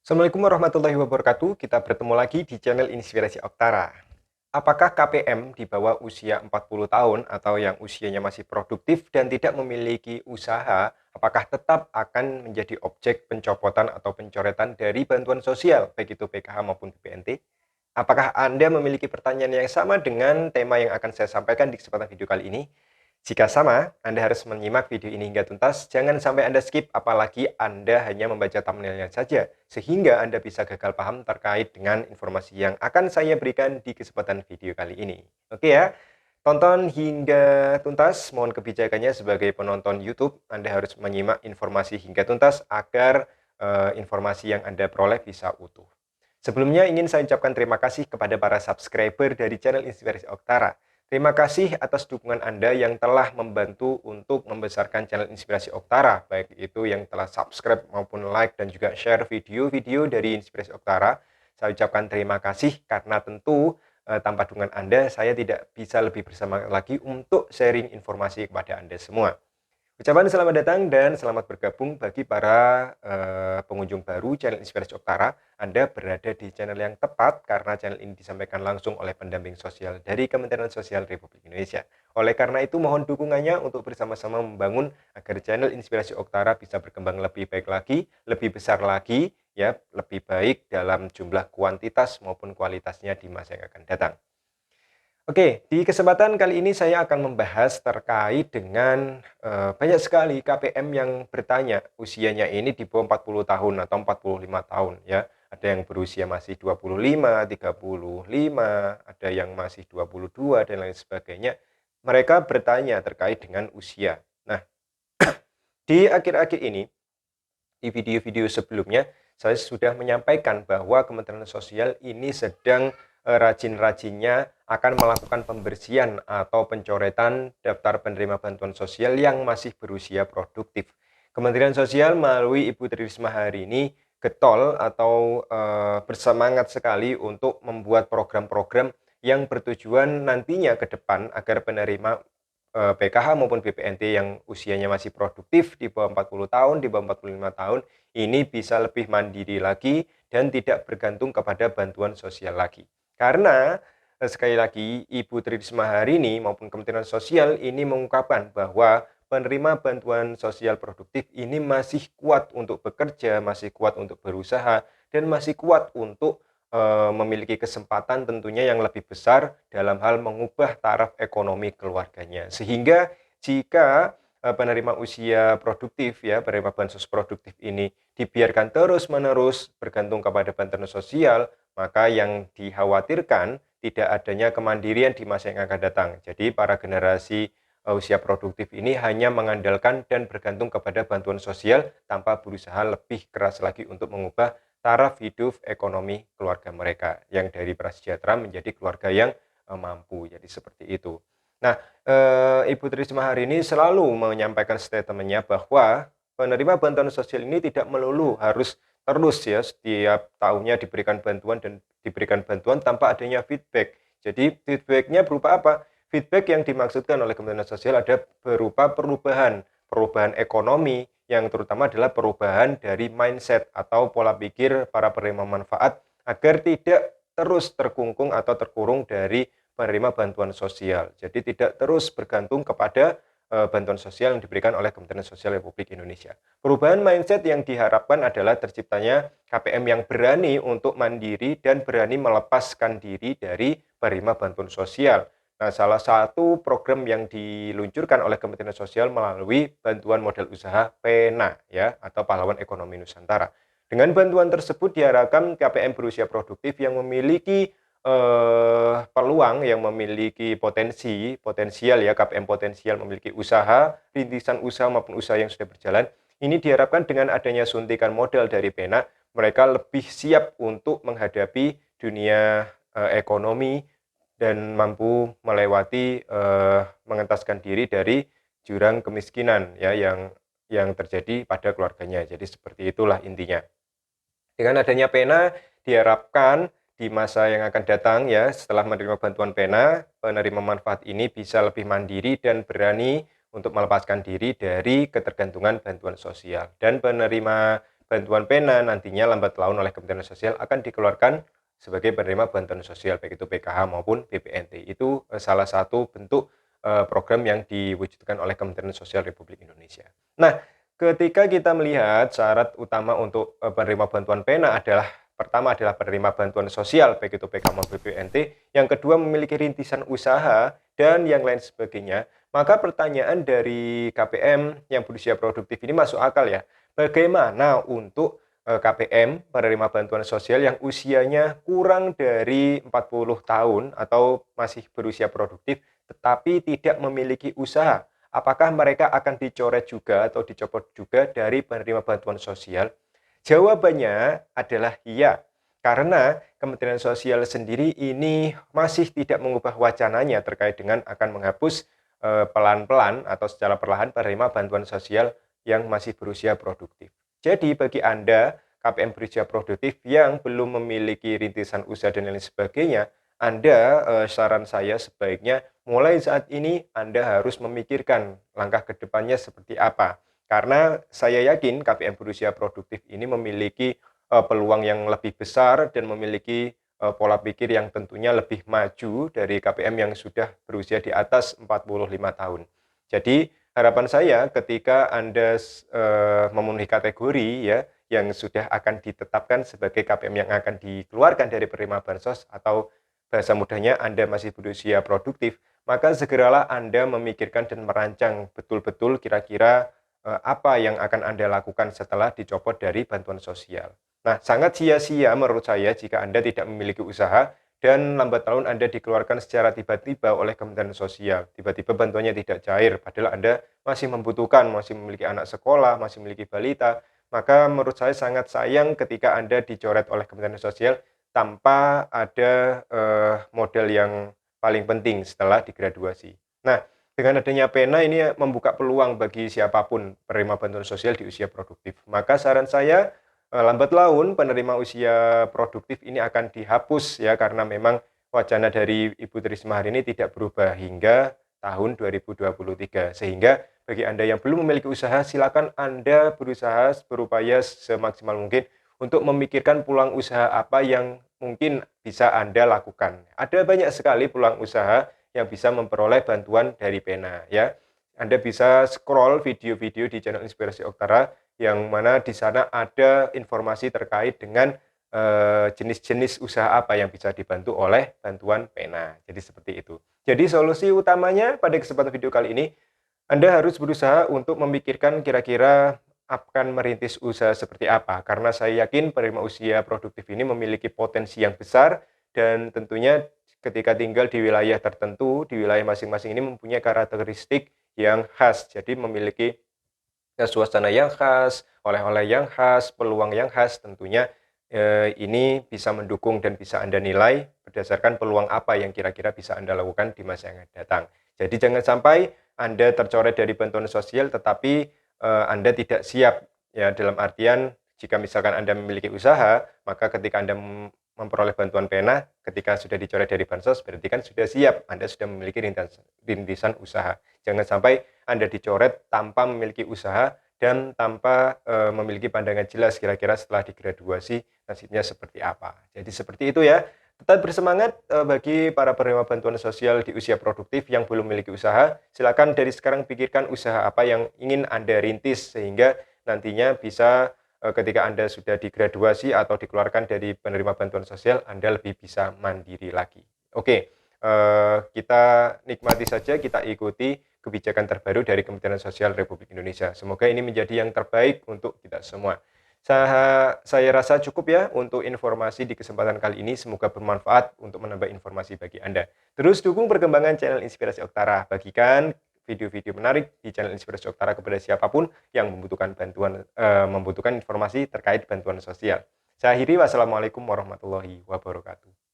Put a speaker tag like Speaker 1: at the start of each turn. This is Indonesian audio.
Speaker 1: Assalamualaikum warahmatullahi wabarakatuh. Kita bertemu lagi di channel Inspirasi Oktara. Apakah KPM di bawah usia 40 tahun atau yang usianya masih produktif dan tidak memiliki usaha, apakah tetap akan menjadi objek pencopotan atau pencoretan dari bantuan sosial, baik itu PKH maupun BPNT? Apakah Anda memiliki pertanyaan yang sama dengan tema yang akan saya sampaikan di kesempatan video kali ini? Jika sama, Anda harus menyimak video ini hingga tuntas. Jangan sampai Anda skip, apalagi Anda hanya membaca thumbnailnya saja, sehingga Anda bisa gagal paham terkait dengan informasi yang akan saya berikan di kesempatan video kali ini. Oke ya, tonton hingga tuntas. Mohon kebijakannya sebagai penonton YouTube, Anda harus menyimak informasi hingga tuntas agar informasi yang Anda peroleh bisa utuh. Sebelumnya ingin saya ucapkan terima kasih kepada para subscriber dari channel Inspirasi Oktara. Terima kasih atas dukungan Anda yang telah membantu untuk membesarkan channel Inspirasi Oktara, baik itu yang telah subscribe maupun like dan juga share video-video dari Inspirasi Oktara. Saya ucapkan terima kasih karena tentu tanpa dukungan Anda, saya tidak bisa lebih bersemangat lagi untuk sharing informasi kepada Anda semua. Ucapan selamat datang dan selamat bergabung bagi para pengunjung baru channel Inspirasi Oktara. Anda berada di channel yang tepat karena channel ini disampaikan langsung oleh pendamping sosial dari Kementerian Sosial Republik Indonesia. Oleh karena itu mohon dukungannya untuk bersama-sama membangun agar channel Inspirasi Oktara bisa berkembang lebih baik lagi, lebih besar lagi, ya, lebih baik dalam jumlah kuantitas maupun kualitasnya di masa yang akan datang. Oke, di kesempatan kali ini saya akan membahas terkait dengan banyak sekali KPM yang bertanya usianya ini di bawah 40 tahun atau 45 tahun ya. Ada yang berusia masih 25, 35, ada yang masih 22 dan lain sebagainya. Mereka bertanya terkait dengan usia. Nah, di akhir-akhir ini di video-video sebelumnya, saya sudah menyampaikan bahwa Kementerian Sosial ini sedang rajin-rajinnya akan melakukan pembersihan atau pencoretan daftar penerima bantuan sosial yang masih berusia produktif. Kementerian Sosial melalui Ibu Tri Risma hari ini getol atau bersemangat sekali untuk membuat program-program yang bertujuan nantinya ke depan agar penerima PKH maupun BPNT yang usianya masih produktif di bawah 40 tahun, di bawah 45 tahun, ini bisa lebih mandiri lagi dan tidak bergantung kepada bantuan sosial lagi. Karena sekali lagi Ibu Tri Risma hari ini maupun Kementerian Sosial ini mengungkapkan bahwa penerima bantuan sosial produktif ini masih kuat untuk bekerja, masih kuat untuk berusaha, dan masih kuat untuk memiliki kesempatan tentunya yang lebih besar dalam hal mengubah taraf ekonomi keluarganya. Sehingga jika penerima usia produktif ya, penerima bansos produktif ini dibiarkan terus-menerus bergantung kepada bantuan sosial, maka yang dikhawatirkan tidak adanya kemandirian di masa yang akan datang. Jadi para generasi usia produktif ini hanya mengandalkan dan bergantung kepada bantuan sosial tanpa berusaha lebih keras lagi untuk mengubah taraf hidup ekonomi keluarga mereka yang dari prasejahtera menjadi keluarga yang mampu. Jadi seperti itu. Nah, Ibu Tri Risma hari ini selalu menyampaikan statement-nya bahwa penerima bantuan sosial ini tidak melulu harus terus ya setiap tahunnya diberikan bantuan dan diberikan bantuan tanpa adanya feedback. Jadi feedback-nya berupa apa? Feedback yang dimaksudkan oleh Kementerian Sosial ada berupa perubahan ekonomi, yang terutama adalah perubahan dari mindset atau pola pikir para penerima manfaat agar tidak terus terkungkung atau terkurung dari penerima bantuan sosial. Jadi tidak terus bergantung kepada bantuan sosial yang diberikan oleh Kementerian Sosial Republik Indonesia. Perubahan mindset yang diharapkan adalah terciptanya KPM yang berani untuk mandiri dan berani melepaskan diri dari penerima bantuan sosial. Nah, salah satu program yang diluncurkan oleh Kementerian Sosial melalui bantuan modal usaha PENA ya atau Pahlawan Ekonomi Nusantara. Dengan bantuan tersebut diharapkan KPM berusia produktif yang memiliki peluang, yang memiliki potensial ya, KPM potensial memiliki usaha, rintisan usaha maupun usaha yang sudah berjalan. Ini diharapkan dengan adanya suntikan modal dari PENA, mereka lebih siap untuk menghadapi dunia ekonomi dan mampu melewati mengentaskan diri dari jurang kemiskinan ya yang terjadi pada keluarganya. Jadi seperti itulah intinya. Dengan adanya PENA diharapkan di masa yang akan datang ya setelah menerima bantuan PENA, penerima manfaat ini bisa lebih mandiri dan berani untuk melepaskan diri dari ketergantungan bantuan sosial. Dan penerima bantuan pena nantinya lambat laun oleh Kementerian Sosial akan dikeluarkan sebagai penerima bantuan sosial, baik itu PKH maupun BPNT. Itu salah satu bentuk program yang diwujudkan oleh Kementerian Sosial Republik Indonesia. Nah, ketika kita melihat syarat utama untuk penerima bantuan pena adalah pertama adalah penerima bantuan sosial, baik itu PKH maupun BPNT, yang kedua memiliki rintisan usaha, dan yang lain sebagainya. Maka pertanyaan dari KPM yang berusia produktif ini masuk akal ya. Bagaimana untuk KPM, penerima bantuan sosial yang usianya kurang dari 40 tahun atau masih berusia produktif tetapi tidak memiliki usaha? Apakah mereka akan dicoret juga atau dicopot juga dari penerima bantuan sosial? Jawabannya adalah iya. Karena Kementerian Sosial sendiri ini masih tidak mengubah wacananya terkait dengan akan menghapus pelan-pelan atau secara perlahan penerima bantuan sosial yang masih berusia produktif. Jadi bagi Anda KPM berusia produktif yang belum memiliki rintisan usaha dan lain sebagainya, Anda saran saya sebaiknya mulai saat ini Anda harus memikirkan langkah ke depannya seperti apa. Karena saya yakin KPM berusia produktif ini memiliki peluang yang lebih besar dan memiliki pola pikir yang tentunya lebih maju dari KPM yang sudah berusia di atas 45 tahun. Jadi harapan saya ketika Anda memenuhi kategori ya yang sudah akan ditetapkan sebagai KPM yang akan dikeluarkan dari penerima bansos atau bahasa mudahnya Anda masih berusia produktif, maka segeralah Anda memikirkan dan merancang betul-betul kira-kira apa yang akan Anda lakukan setelah dicopot dari bantuan sosial. Nah, sangat sia-sia menurut saya jika Anda tidak memiliki usaha dan lambat laun Anda dikeluarkan secara tiba-tiba oleh Kementerian Sosial. Tiba-tiba bantuannya tidak cair, padahal Anda masih membutuhkan, masih memiliki anak sekolah, masih memiliki balita. Maka menurut saya sangat sayang ketika Anda dicoret oleh Kementerian Sosial tanpa ada modal yang paling penting setelah digraduasi. Nah, dengan adanya pena ini membuka peluang bagi siapapun penerima bantuan sosial di usia produktif. Maka saran saya lambat laun penerima usia produktif ini akan dihapus ya karena memang wacana dari Ibu Trisma hari ini tidak berubah hingga tahun 2023. Sehingga bagi Anda yang belum memiliki usaha, silakan Anda berusaha berupaya semaksimal mungkin untuk memikirkan peluang usaha apa yang mungkin bisa Anda lakukan. Ada banyak sekali peluang usaha yang bisa memperoleh bantuan dari pena ya. Anda bisa scroll video-video di channel Inspirasi Oktara yang mana di sana ada informasi terkait dengan jenis-jenis usaha apa yang bisa dibantu oleh bantuan pena. Jadi seperti itu. Jadi solusi utamanya pada kesempatan video kali ini, Anda harus berusaha untuk memikirkan kira-kira akan merintis usaha seperti apa. Karena saya yakin penerima usia produktif ini memiliki potensi yang besar dan tentunya ketika tinggal di wilayah tertentu, di wilayah masing-masing ini mempunyai karakteristik yang khas. Jadi memiliki suasana yang khas, oleh-oleh yang khas, peluang yang khas tentunya ini bisa mendukung dan bisa Anda nilai berdasarkan peluang apa yang kira-kira bisa Anda lakukan di masa yang akan datang. Jadi jangan sampai Anda tercoret dari bantuan sosial tetapi Anda tidak siap ya dalam artian jika misalkan Anda memiliki usaha, maka ketika Anda memperoleh bantuan pena ketika sudah dicoret dari bansos berarti kan sudah siap, Anda sudah memiliki rintisan usaha. Jangan sampai Anda dicoret tanpa memiliki usaha dan tanpa memiliki pandangan jelas kira-kira setelah digraduasi nasibnya seperti apa. Jadi seperti itu ya. Tetap bersemangat bagi para penerima bantuan sosial di usia produktif yang belum memiliki usaha. Silakan dari sekarang pikirkan usaha apa yang ingin Anda rintis sehingga nantinya bisa ketika Anda sudah digraduasi atau dikeluarkan dari penerima bantuan sosial, Anda lebih bisa mandiri lagi. Oke, kita nikmati saja, kita ikuti kebijakan terbaru dari Kementerian Sosial Republik Indonesia. Semoga ini menjadi yang terbaik untuk kita semua. Saya rasa cukup ya untuk informasi di kesempatan kali ini. Semoga bermanfaat untuk menambah informasi bagi Anda. Terus dukung perkembangan channel Inspirasi Oktara. Bagikan video-video menarik di channel Inspirasi Oktara kepada siapapun yang membutuhkan informasi terkait bantuan sosial. Saya akhiri, wassalamualaikum warahmatullahi wabarakatuh.